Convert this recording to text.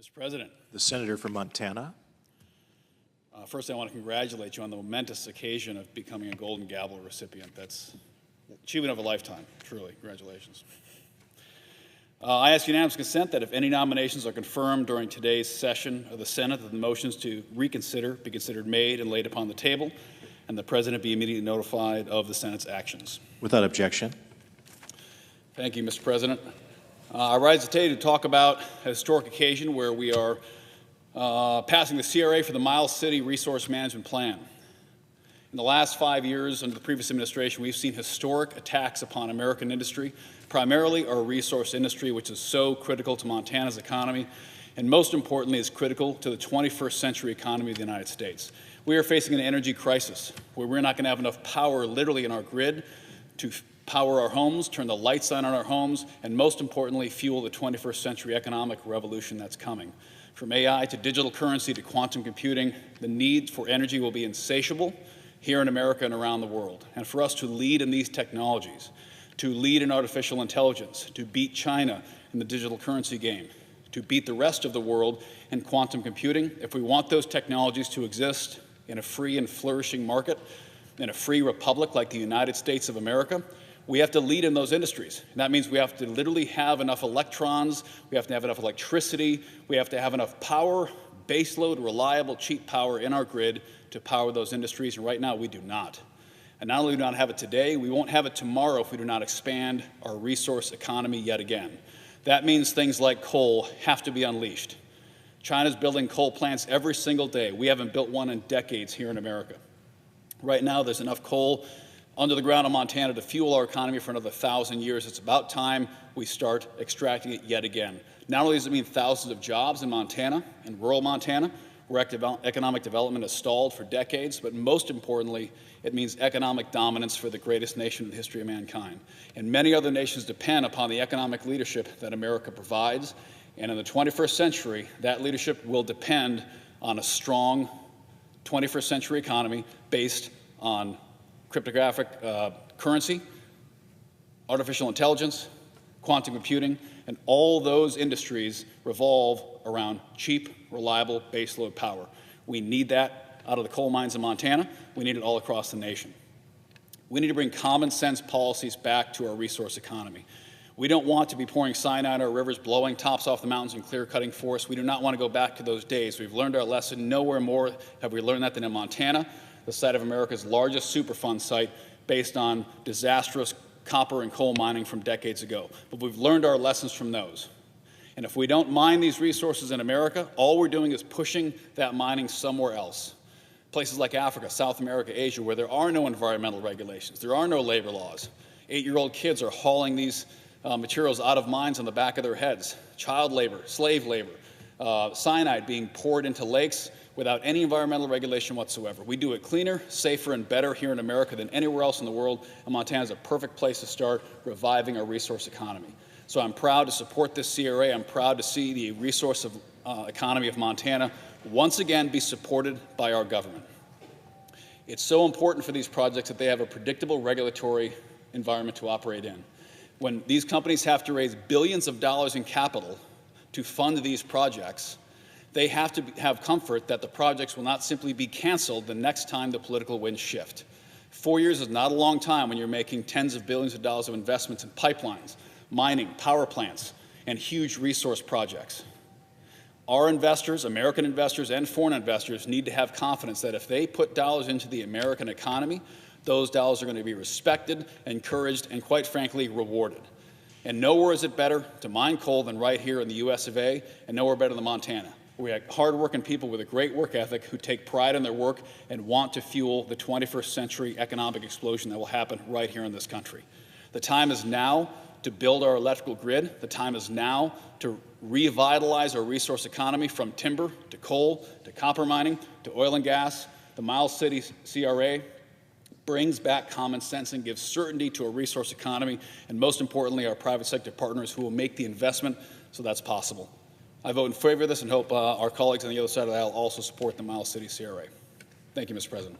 Mr. President. The Senator from Montana. First, I want to congratulate you on the momentous occasion of becoming a Golden Gavel recipient. That's an achievement of a lifetime, truly. Congratulations. I ask unanimous consent that if any nominations are confirmed during today's session of the Senate, that the motions to reconsider be considered made and laid upon the table, and the President be immediately notified of the Senate's actions. Without objection. Thank you, Mr. President. I rise today to talk about a historic occasion where we are passing the CRA for the Miles City Resource Management Plan. In the last 5 years under the previous administration, we've seen historic attacks upon American industry, primarily our resource industry, which is so critical to Montana's economy, and most importantly is critical to the 21st century economy of the United States. We are facing an energy crisis where we're not going to have enough power literally in our grid to power our homes, turn the lights on in our homes, and most importantly, fuel the 21st century economic revolution that's coming. From AI to digital currency to quantum computing, the need for energy will be insatiable here in America and around the world. And for us to lead in these technologies, to lead in artificial intelligence, to beat China in the digital currency game, to beat the rest of the world in quantum computing, if we want those technologies to exist in a free and flourishing market, in a free republic like the United States of America, we have to lead in those industries. And that means we have to literally have enough electrons, we have to have enough electricity, we have to have enough power, baseload, reliable, cheap power in our grid to power those industries, and right now we do not. And not only do we not have it today, we won't have it tomorrow if we do not expand our resource economy yet again. That means things like coal have to be unleashed. China's building coal plants every single day. We haven't built one in decades here in America. Right now there's enough coal under the ground in Montana to fuel our economy for another 1,000 years. It's about time we start extracting it yet again. Not only does it mean thousands of jobs in Montana, in rural Montana, where economic development has stalled for decades, but most importantly, it means economic dominance for the greatest nation in the history of mankind. And many other nations depend upon the economic leadership that America provides. And in the 21st century, that leadership will depend on a strong 21st century economy based on cryptographic currency, artificial intelligence, quantum computing, and all those industries revolve around cheap, reliable baseload power. We need that out of the coal mines in Montana. We need it all across the nation. We need to bring common sense policies back to our resource economy. We don't want to be pouring cyanide in our rivers, blowing tops off the mountains and clear-cutting forests. We do not want to go back to those days. We've learned our lesson. Nowhere more have we learned that than in Montana, the site of America's largest Superfund site based on disastrous copper and coal mining from decades ago. But we've learned our lessons from those. And if we don't mine these resources in America, all we're doing is pushing that mining somewhere else. Places like Africa, South America, Asia, where there are no environmental regulations, there are no labor laws. 8-year-old kids are hauling these materials out of mines on the back of their heads. Child labor, slave labor, cyanide being poured into lakes without any environmental regulation whatsoever. We do it cleaner, safer, and better here in America than anywhere else in the world, and Montana is a perfect place to start reviving our resource economy. So I'm proud to support this CRA. I'm proud to see the resource economy of Montana once again be supported by our government. It's so important for these projects that they have a predictable regulatory environment to operate in. When these companies have to raise billions of dollars in capital to fund these projects, they have to have comfort that the projects will not simply be canceled the next time the political winds shift. 4 years is not a long time when you're making tens of billions of dollars of investments in pipelines, mining, power plants, and huge resource projects. Our investors, American investors and foreign investors, need to have confidence that if they put dollars into the American economy, those dollars are going to be respected, encouraged, and quite frankly, rewarded. And nowhere is it better to mine coal than right here in the US of A, and nowhere better than Montana. We have hardworking people with a great work ethic who take pride in their work and want to fuel the 21st century economic explosion that will happen right here in this country. The time is now to build our electrical grid. The time is now to revitalize our resource economy from timber to coal to copper mining to oil and gas. The Miles City CRA brings back common sense and gives certainty to a resource economy, and most importantly, our private sector partners who will make the investment so that's possible. I vote in favor of this and hope our colleagues on the other side of the aisle also support the Miles City CRA. Thank you, Mr. President.